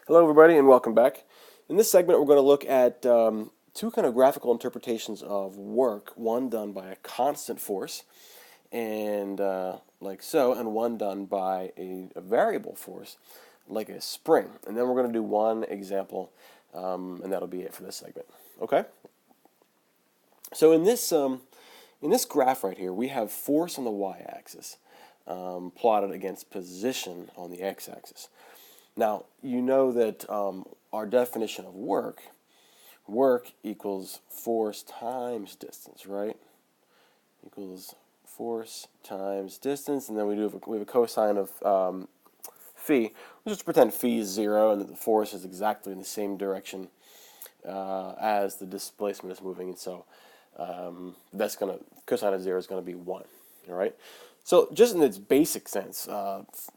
Hello everybody and welcome back. In this segment we're going to look at two kind of graphical interpretations of work, one done by a constant force and like so, and one done by a variable force like a spring. And then we're going to do one example and that'll be it for this segment. Okay? So in this graph right here we have force on the y-axis plotted against position on the x-axis. Now, you know that our definition of work equals force times distance, right? Equals force times distance, and then we have a cosine of phi. We'll just pretend phi is 0 and that the force is exactly in the same direction as the displacement is moving, and so cosine of 0 is going to be 1, all right? So just in its basic sense,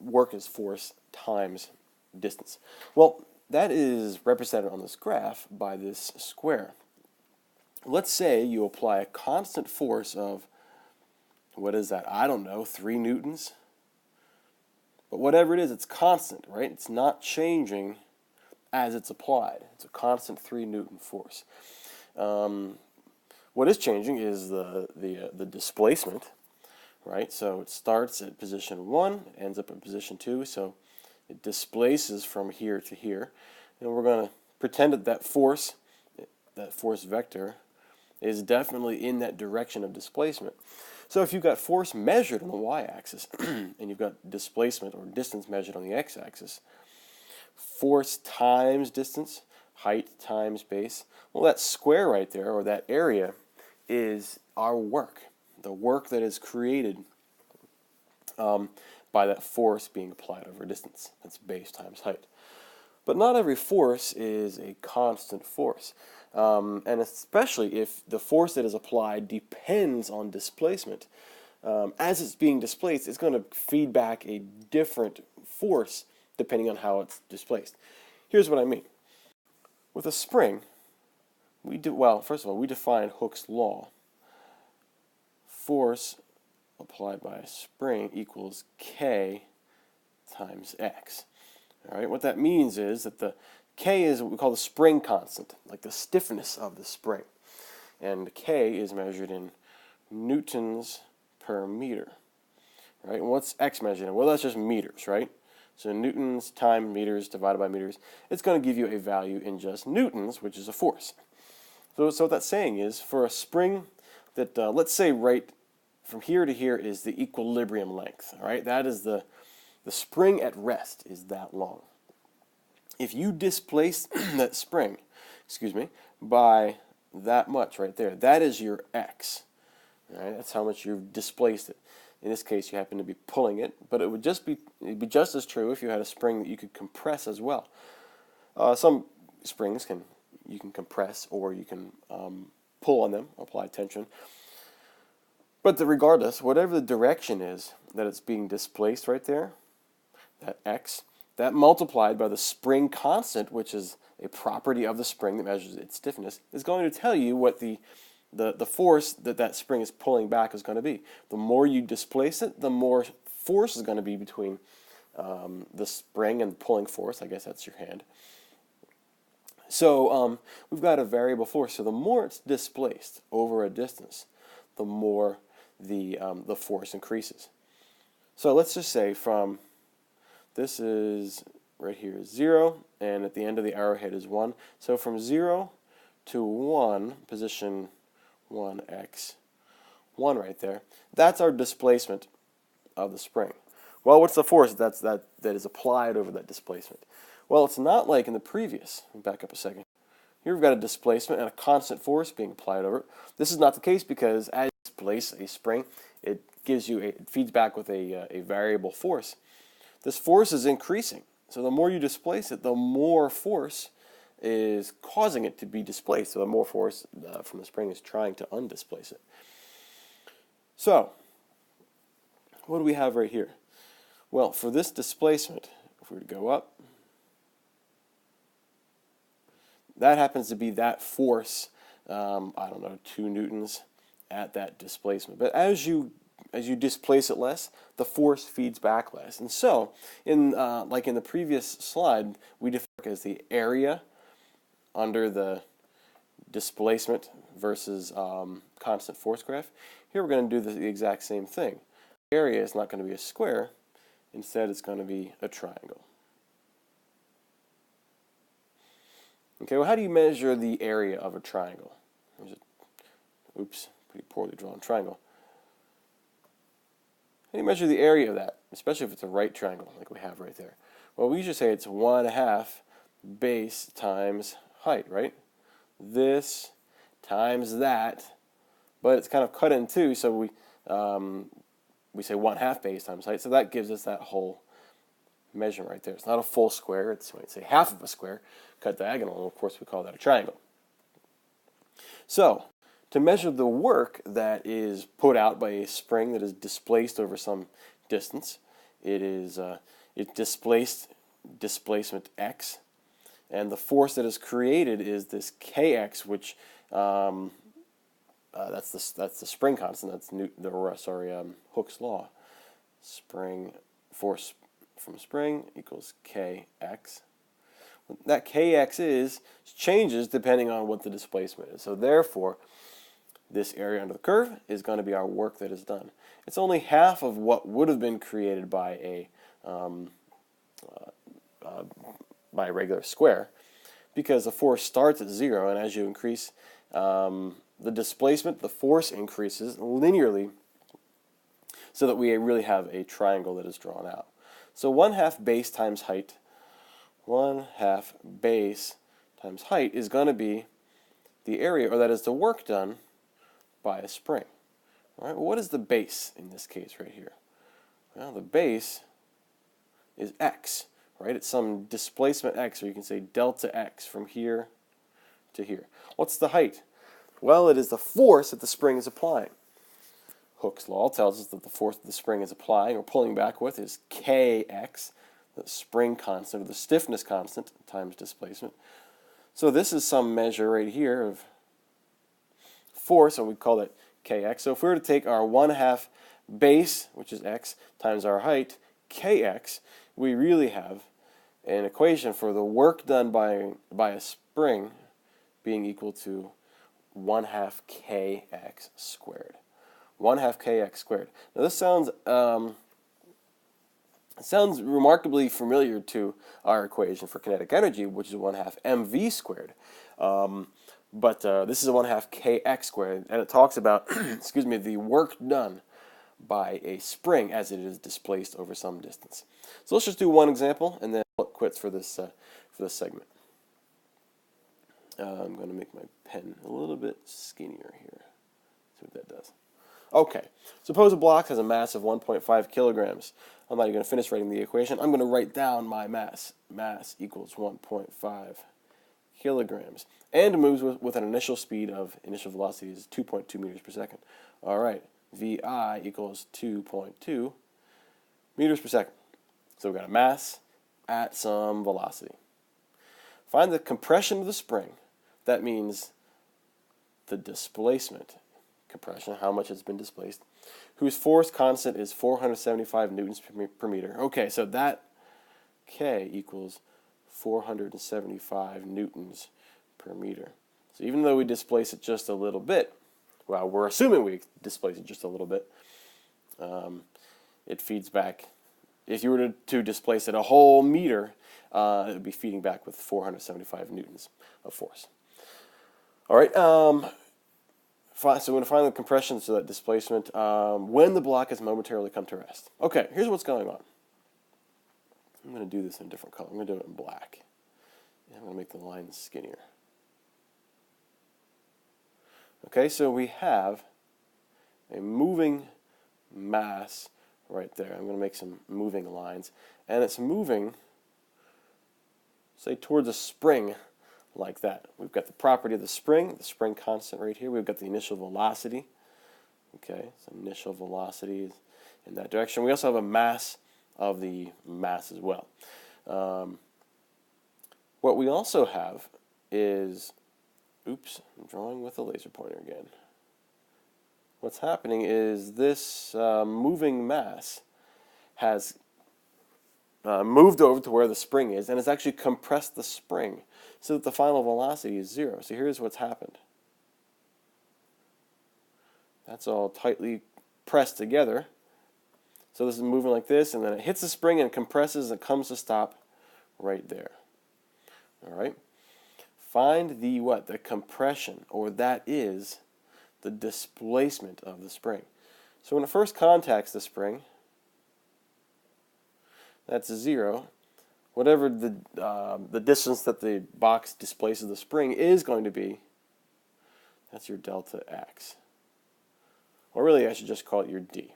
work is force times distance. Well, that is represented on this graph by this square. Let's say you apply a constant force of, what is that? I don't know, 3 newtons. But whatever it is, it's constant, right? It's not changing as it's applied. It's a constant 3 Newton force. What is changing is the displacement, right? So it starts at position 1, ends up at position 2, so it displaces from here to here, and we're going to pretend that that force vector, is definitely in that direction of displacement. So if you've got force measured on the y-axis, and you've got displacement or distance measured on the x-axis, force times distance, height times base, well, that square right there, or that area, is our work, the work that is created by that force being applied over a distance. That's base times height. But not every force is a constant force. And especially if the force that is applied depends on displacement. As it's being displaced, it's going to feed back a different force depending on how it's displaced. Here's what I mean. With a spring, first of all, we define Hooke's law. Force applied by a spring equals K times X. All right, what that means is that the K is what we call the spring constant, like the stiffness of the spring. And K is measured in newtons per meter. Right? And what's X measured in? Well, that's just meters, right? So newtons times meters divided by meters, it's going to give you a value in just newtons, which is a force. So what that's saying is, for a spring that, let's say right from here to here is the equilibrium length, all right? That is the spring at rest is that long. If you displace that spring, by that much right there, that is your X, all right? That's how much you've displaced it. In this case, you happen to be pulling it, but it'd be just as true if you had a spring that you could compress as well. Some springs you can compress, or you can pull on them, apply tension. But regardless, whatever the direction is that it's being displaced right there, that X, that multiplied by the spring constant, which is a property of the spring that measures its stiffness, is going to tell you what the force that spring is pulling back is going to be. The more you displace it, the more force is going to be between the spring and the pulling force. I guess that's your hand. So we've got a variable force. So the more it's displaced over a distance, the more the force increases. So let's just say this is right here is 0, and at the end of the arrowhead is 1. So from 0 to 1, position 1x, 1 right there, that's our displacement of the spring. Well, what's the force that is applied over that displacement? Well, it's not like in the previous. Let me back up a second. Here we've got a displacement and a constant force being applied over it. This is not the case because as you displace a spring, it feeds back with a variable force. This force is increasing. So the more you displace it, the more force is causing it to be displaced. So the more force from the spring is trying to undisplace it. So what do we have right here? Well, for this displacement, if we were to go up, that happens to be that force, I don't know, 2 newtons at that displacement. But as you as you displace it less, the force feeds back less. And so, like in the previous slide, we define as the area under the displacement versus constant force graph. Here we're going to do the exact same thing. The area is not going to be a square. Instead, it's going to be a triangle. Okay, well, how do you measure the area of a triangle? Oops, pretty poorly drawn triangle. How do you measure the area of that, especially if it's a right triangle like we have right there? Well, we usually say it's 1/2 base times height, right? This times that, but it's kind of cut in two, so we say 1/2 base times height, so that gives us that whole measurement right there. It's not a full square, it's, we say, half of a square, cut diagonal, and of course we call that a triangle. So, to measure the work that is put out by a spring that is displaced over some distance, it's displacement x, and the force that is created is this kx, which that's the spring constant. That's Hooke's law. Spring force from spring equals kx. What that kx is changes depending on what the displacement is. So therefore, this area under the curve is going to be our work that is done. It's only half of what would have been created by a regular square, because the force starts at 0, and as you increase the displacement, the force increases linearly, so that we really have a triangle that is drawn out. So 1/2 base times height, 1/2 base times height is going to be the area, or that is the work done by a spring. All right, well, what is the base in this case right here? Well, the base is x, right? It's some displacement x, or you can say delta x from here to here. What's the height? Well, it is the force that the spring is applying. Hooke's law tells us that the force that the spring is applying or pulling back with is kx, the spring constant, or the stiffness constant, times displacement. So this is some measure right here of force, and we call it kx. So if we were to take our 1/2 base, which is x, times our height, kx, we really have an equation for the work done by a spring being equal to 1/2 kx squared. 1/2 kx squared. Now this sounds remarkably familiar to our equation for kinetic energy, which is 1/2 mv squared. But this is a 1/2 kx squared, and it talks about excuse me, the work done by a spring as it is displaced over some distance. So let's just do one example, and then we'll quit for this segment. I'm going to make my pen a little bit skinnier here. See what that does. Okay, suppose a block has a mass of 1.5 kilograms. I'm not even going to finish writing the equation. I'm going to write down my mass. Mass equals 1.5 kilograms. And moves with an initial velocity is 2.2 meters per second. All right, VI equals 2.2 meters per second. So we've got a mass at some velocity. Find the compression of the spring. That means the displacement. Compression, how much has been displaced, whose force constant is 475 newtons per meter. Okay, so that K equals 475 newtons per meter. So even though we displace it just a little bit, well, we're assuming we displace it just a little bit, it feeds back. If you were to displace it a whole meter, it would be feeding back with 475 newtons of force. All right, so we're going to find the compression, so that displacement, when the block has momentarily come to rest. Okay, here's what's going on. I'm going to do this in a different color. I'm going to do it in black. And I'm going to make the lines skinnier. Okay, so we have a moving mass right there. I'm going to make some moving lines. And it's moving, say, towards a spring like that. We've got the property of the spring constant right here. We've got the initial velocity. Okay, so initial velocity is in that direction. We also have a mass of the mass as well. What we also have is, oops, I'm drawing with a laser pointer again. what's happening is this moving mass has moved over to where the spring is, and it's actually compressed the spring so that the final velocity is 0. So here's what's happened. That's all tightly pressed together. So this is moving like this, and then it hits the spring and compresses and comes to stop right there. All right. Find the what? The compression, or that is the displacement of the spring. So when it first contacts the spring, that's 0. Whatever the distance that the box displaces the spring is going to be, that's your delta x. Or really, I should just call it your d.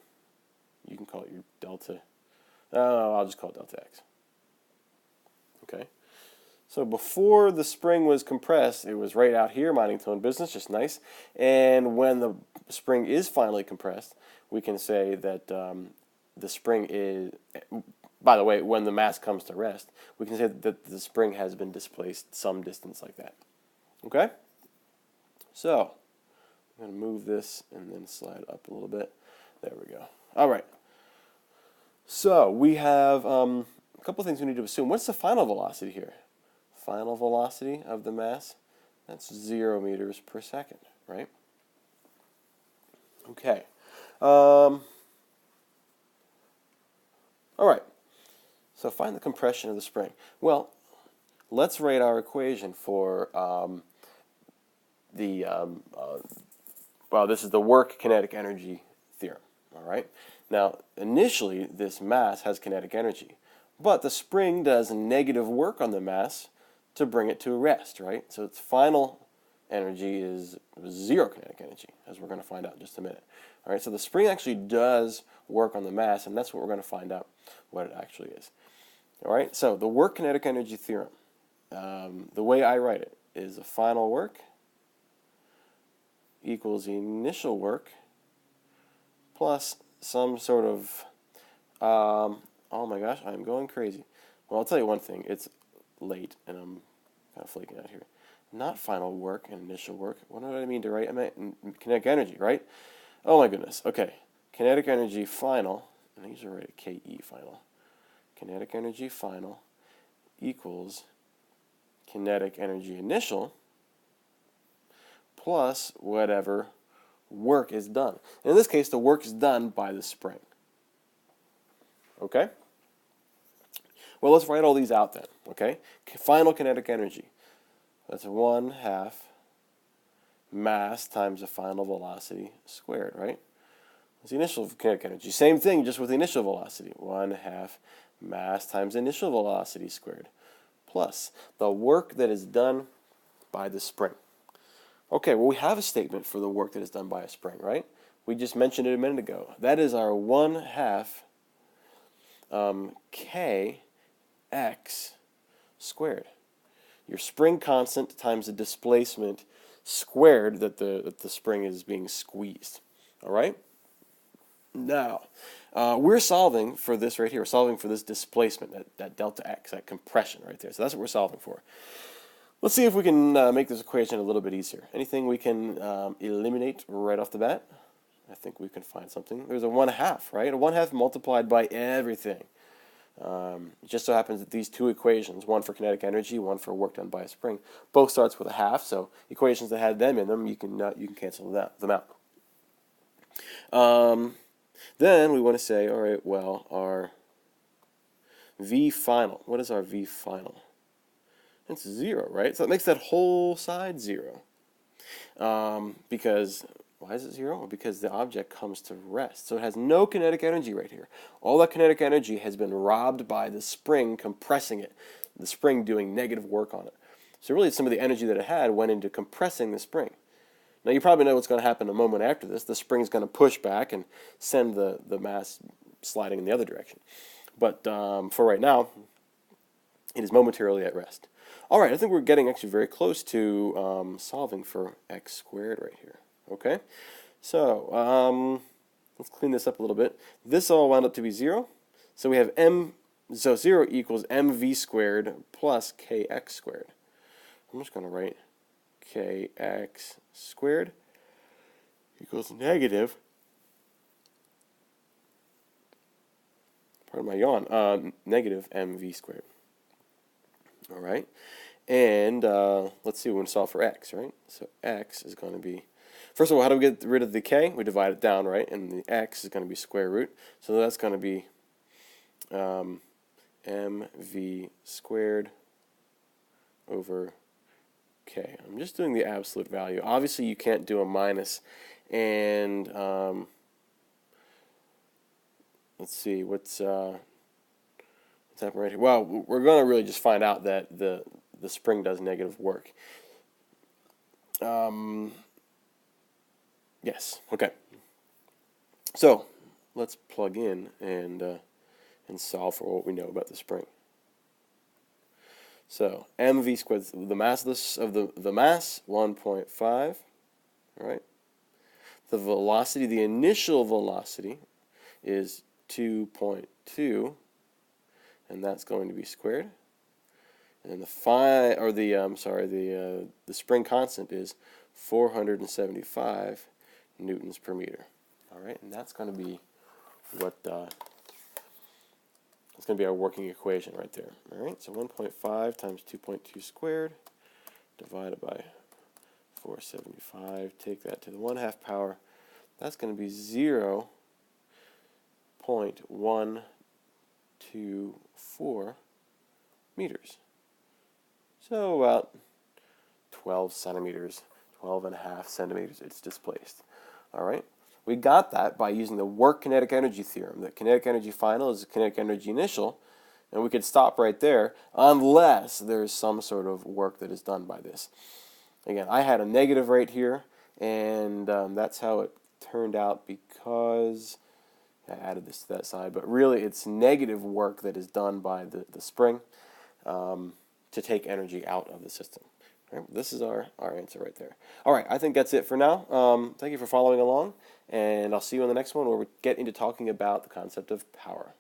You can call it your delta. I'll just call it delta x. Okay. So before the spring was compressed, it was right out here, minding its own business, just nice. And when the spring is finally compressed, we can say that the spring is, by the way, when the mass comes to rest, we can say that the spring has been displaced some distance like that. Okay? So, I'm going to move this and then slide up a little bit. There we go. All right. So, we have a couple things we need to assume. What's the final velocity here? Final velocity of the mass, that's 0 meters per second, right? Okay. All right. So find the compression of the spring. Well, let's write our equation for well, this is the work kinetic energy theorem, all right? Now, initially, this mass has kinetic energy, but the spring does negative work on the mass to bring it to rest, right? So its final energy is 0 kinetic energy, as we're going to find out in just a minute. All right, so the spring actually does work on the mass, and that's what we're going to find out what it actually is. All right, so the work kinetic energy theorem, the way I write it is the final work equals the initial work plus some sort of, oh my gosh, I'm going crazy. Well, I'll tell you one thing, it's late, and I'm kind of flaking out here. Not final work and initial work. What do I mean to write? I meant kinetic energy, right? Oh my goodness. Okay. Kinetic energy final, and I usually write a KE final. Kinetic energy final equals kinetic energy initial plus whatever work is done. And in this case, the work is done by the spring. Okay? Well, let's write all these out then, okay? Final kinetic energy. That's 1/2 mass times the final velocity squared, right? That's the initial kinetic energy. Same thing, just with the initial velocity. 1/2 mass times initial velocity squared plus the work that is done by the spring. Okay, well, we have a statement for the work that is done by a spring, right? We just mentioned it a minute ago. That is our 1/2 kx squared. Your spring constant times the displacement squared that the spring is being squeezed. All right? Now, we're solving for this right here. We're solving for this displacement, that delta x, that compression right there. So that's what we're solving for. Let's see if we can make this equation a little bit easier. Anything we can eliminate right off the bat? I think we can find something. There's a 1/2, right? A 1/2 multiplied by everything. It just so happens that these two equations, one for kinetic energy, one for work done by a spring, both starts with a 1/2. So equations that had them in them, you can cancel them out. Then we want to say, all right, well, our V final. What is our V final? It's 0, right? So it makes that whole side 0. Because, why is it 0? Well, because the object comes to rest. So it has no kinetic energy right here. All that kinetic energy has been robbed by the spring compressing it, the spring doing negative work on it. So really some of the energy that it had went into compressing the spring. Now you probably know what's going to happen a moment after this. The spring is going to push back and send the mass sliding in the other direction. But for right now, it is momentarily at rest. All right, I think we're getting actually very close to solving for x squared right here. Okay, so let's clean this up a little bit. This all wound up to be 0. So we have so 0 equals mv squared plus kx squared. I'm just going to write kx squared equals negative, pardon my yawn, negative mv squared. All right, and let's see, we're going to solve for x, right? So x is going to be, first of all, how do we get rid of the k? We divide it down, right? And the x is going to be square root, so that's going to be mv squared over k. I'm just doing the absolute value. Obviously, you can't do a minus, and let's see, what's happening right here? Well, we're going to really just find out that the spring does negative work. Yes, okay. So let's plug in and solve for what we know about the spring. So mv squared, the mass of the mass 1.5, all right? The velocity, the initial velocity is 2.2, and that's going to be squared. And the the spring constant is 475 newtons per meter. All right, and that's going to be what it's going to be our working equation right there. All right, so 1.5 times 2.2 squared divided by 475. Take that to the 1/2 power. That's going to be 0.124 meters. So about 12 centimeters, 12.5 centimeters it's displaced. All right. We got that by using the work kinetic energy theorem. That kinetic energy final is kinetic energy initial, and we could stop right there unless there's some sort of work that is done by this. Again, I had a negative right here, and that's how it turned out because I added this to that side. But really, it's negative work that is done by the spring to take energy out of the system. Right, this is our answer right there. All right, I think that's it for now. Thank you for following along, and I'll see you in the next one where we get into talking about the concept of power.